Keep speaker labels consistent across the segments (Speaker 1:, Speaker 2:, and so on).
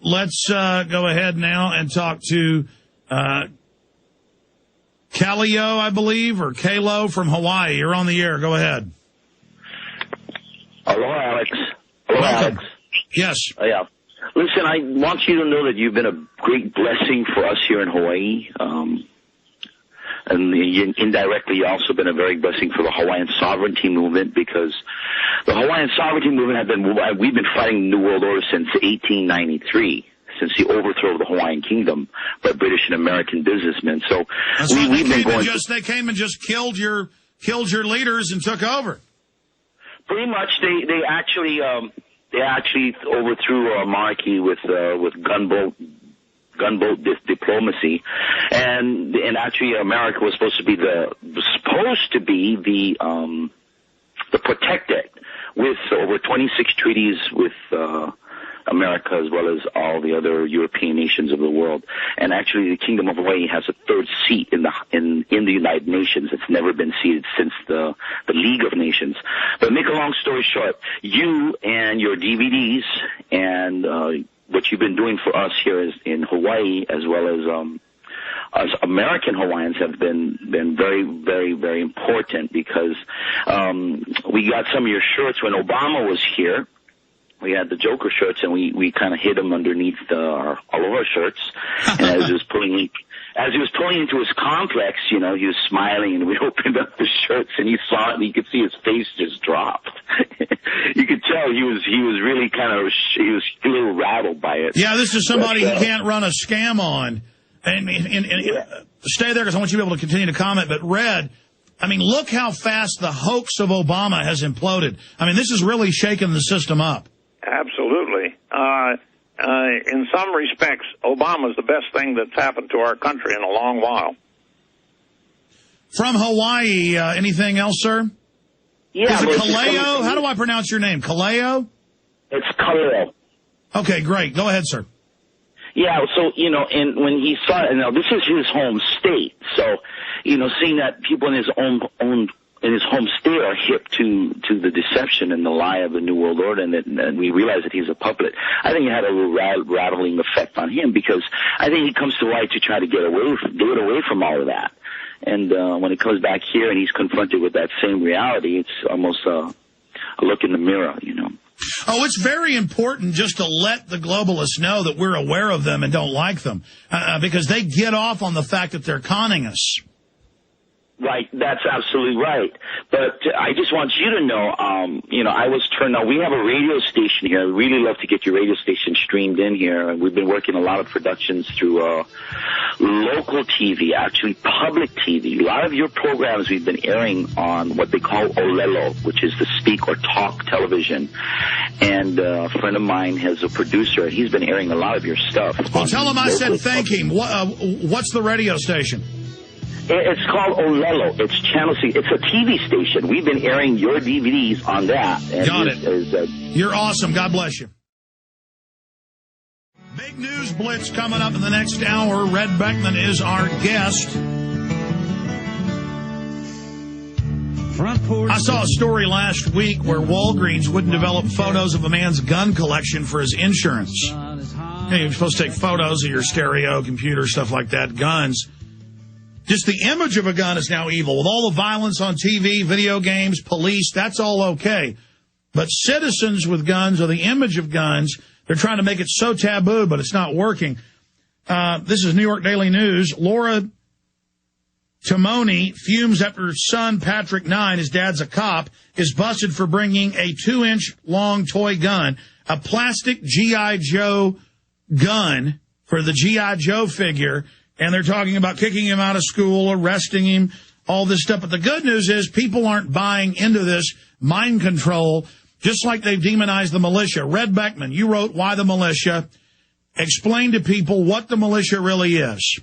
Speaker 1: Let's go ahead now and talk to Kaleo, I believe, or Kalo from Hawaii. You're on the air. Go ahead.
Speaker 2: Hello, Alex. Hello,
Speaker 1: Welcome.
Speaker 2: Alex.
Speaker 1: Yes.
Speaker 2: Yeah. Listen, I want you to know that you've been a great blessing for us here in Hawaii. And indirectly, you've also been a very blessing for the Hawaiian sovereignty movement, because the Hawaiian sovereignty movement we've been fighting the New World Order since 1893, since the overthrow of the Hawaiian Kingdom by British and American businessmen. So
Speaker 1: they came and just killed your leaders and took over.
Speaker 2: Pretty much, they actually overthrew our monarchy with gunboat diplomacy, and actually America was supposed to be the protectorate with over 26 treaties with America, as well as all the other European nations of the world. And actually, the Kingdom of Hawaii has a third seat in the United Nations. It's never been seated since the League of Nations. But make a long story short, you and your DVDs and what you've been doing for us here in Hawaii, as well as American Hawaiians, have been very, very, very important, because we got some of your shirts when Obama was here. We had the Joker shirts, and we kind of hid them underneath all of our shirts. And as he was pulling into his complex, he was smiling, and we opened up the shirts, and he saw it, and you could see his face just dropped. You could tell he was really he was a little rattled by it.
Speaker 1: Yeah, this is somebody who can't run a scam on. And stay there, because I want you to be able to continue to comment. But Red, look how fast the hoax of Obama has imploded. This is really shaking the system up.
Speaker 3: Absolutely. In some respects, Obama's the best thing that's happened to our country in a long while.
Speaker 1: From Hawaii, anything else, sir?
Speaker 2: Yeah.
Speaker 1: Is it Kaleo? How do I pronounce your name? Kaleo?
Speaker 2: It's Kaleo.
Speaker 1: Okay, great. Go ahead, sir.
Speaker 2: Yeah, so, and when he saw it, now this is his home state, so, seeing that people in his home state are hip to the deception and the lie of the New World Order, and we realize that he's a puppet, I think it had a little rattling effect on him, because I think he comes to Hawaii to try to get away from all of that. And when he comes back here and he's confronted with that same reality, it's almost a look in the mirror,
Speaker 1: Oh, it's very important just to let the globalists know that we're aware of them and don't like them, because they get off on the fact that they're conning us.
Speaker 2: Right, that's absolutely right. But I just want you to know, I was turned on. We have a radio station here. I'd really love to get your radio station streamed in here. And we've been working a lot of productions through local TV, actually public TV. A lot of your programs we've been airing on what they call Olelo, which is the speak or talk television. And a friend of mine has a producer, and he's been airing a lot of your stuff.
Speaker 1: Well, tell him I said thank him. What's the radio station?
Speaker 2: It's called Olelo. It's Channel C. It's a TV station. We've been airing your DVDs on that. And
Speaker 1: got it. You're awesome. God bless you. Big news blitz coming up in the next hour. Red Beckman is our guest. I saw a story last week where Walgreens wouldn't develop photos of a man's gun collection for his insurance. You're supposed to take photos of your stereo, computer, stuff like that, guns. Just the image of a gun is now evil. With all the violence on TV, video games, police, that's all okay. But citizens with guns, or the image of guns, they're trying to make it so taboo, but it's not working. This is New York Daily News. Laura Timoni fumes after her son, Patrick, 9, his dad's a cop, is busted for bringing a 2-inch long toy gun, a plastic G.I. Joe gun for the G.I. Joe figure. And they're talking about kicking him out of school, arresting him, all this stuff. But the good news is people aren't buying into this mind control, just like they've demonized the militia. Red Beckman, you wrote Why the Militia. Explain to people what the militia really is.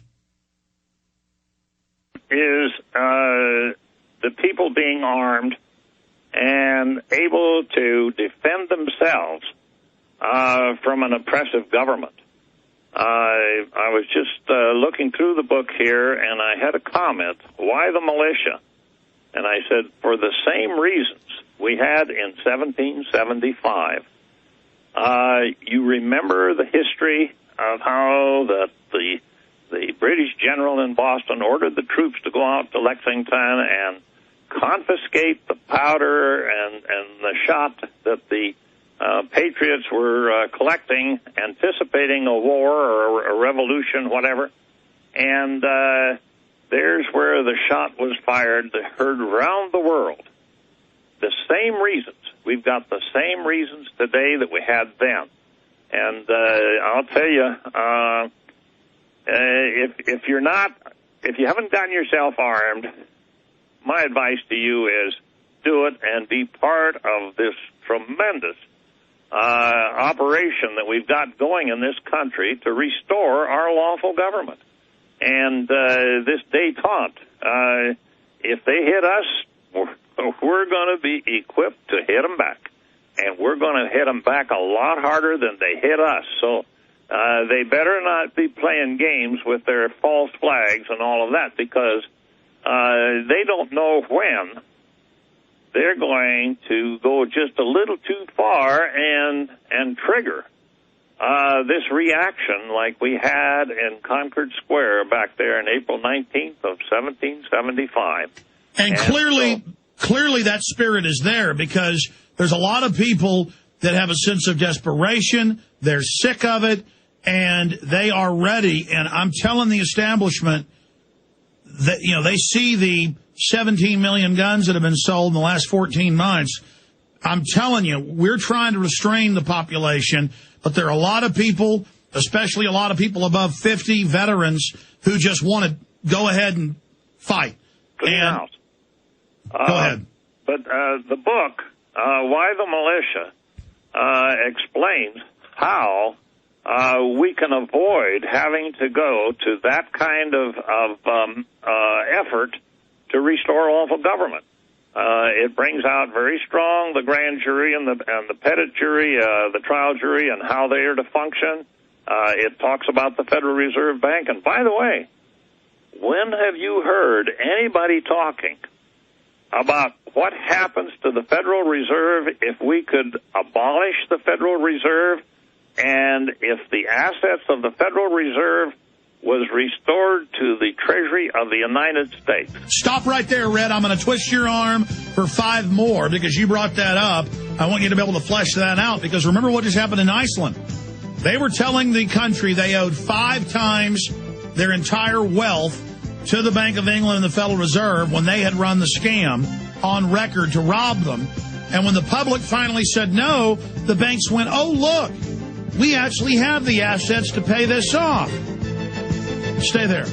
Speaker 3: Is the people being armed and able to defend themselves from an oppressive government. I was just looking through the book here, and I had a comment, why the militia? And I said, for the same reasons we had in 1775. You remember the history of how the British general in Boston ordered the troops to go out to Lexington and confiscate the powder and the shot that the Patriots were collecting, anticipating a war or a revolution, whatever. And there's where the shot was fired, heard around the world. The same reasons. We've got the same reasons today that we had then. And I'll tell you, if you haven't gotten yourself armed, my advice to you is do it and be part of this tremendous operation that we've got going in this country to restore our lawful government. And this détente, if they hit us, we're going to be equipped to hit them back. And we're going to hit them back a lot harder than they hit us. So they better not be playing games with their false flags and all of that, because they don't know when they're going to go just a little too far and trigger this reaction like we had in Concord Square back there in April 19th of 1775.
Speaker 1: And clearly that spirit is there, because there's a lot of people that have a sense of desperation. They're sick of it, and they are ready. And I'm telling the establishment that, you know, they see the 17 million guns that have been sold in the last 14 months. I'm telling you, we're trying to restrain the population, but there are a lot of people, especially a lot of people above 50, veterans, who just want to go ahead and fight.
Speaker 3: Clean house.
Speaker 1: Go ahead.
Speaker 3: But the book, Why the Militia, explains how we can avoid having to go to that kind of effort to restore lawful government. It brings out very strong the grand jury and the petit jury, the trial jury, and how they are to function. It talks about the Federal Reserve Bank. And by the way, when have you heard anybody talking about what happens to the Federal Reserve if we could abolish the Federal Reserve, and if the assets of the Federal Reserve was restored to the Treasury of the United States?
Speaker 1: Stop right there, Red. I'm going to twist your arm for 5 more because you brought that up. I want you to be able to flesh that out, because remember what just happened in Iceland. They were telling the country they owed 5 times their entire wealth to the Bank of England and the Federal Reserve when they had run the scam on record to rob them. And when the public finally said no, the banks went, oh, look, we actually have the assets to pay this off. Stay there.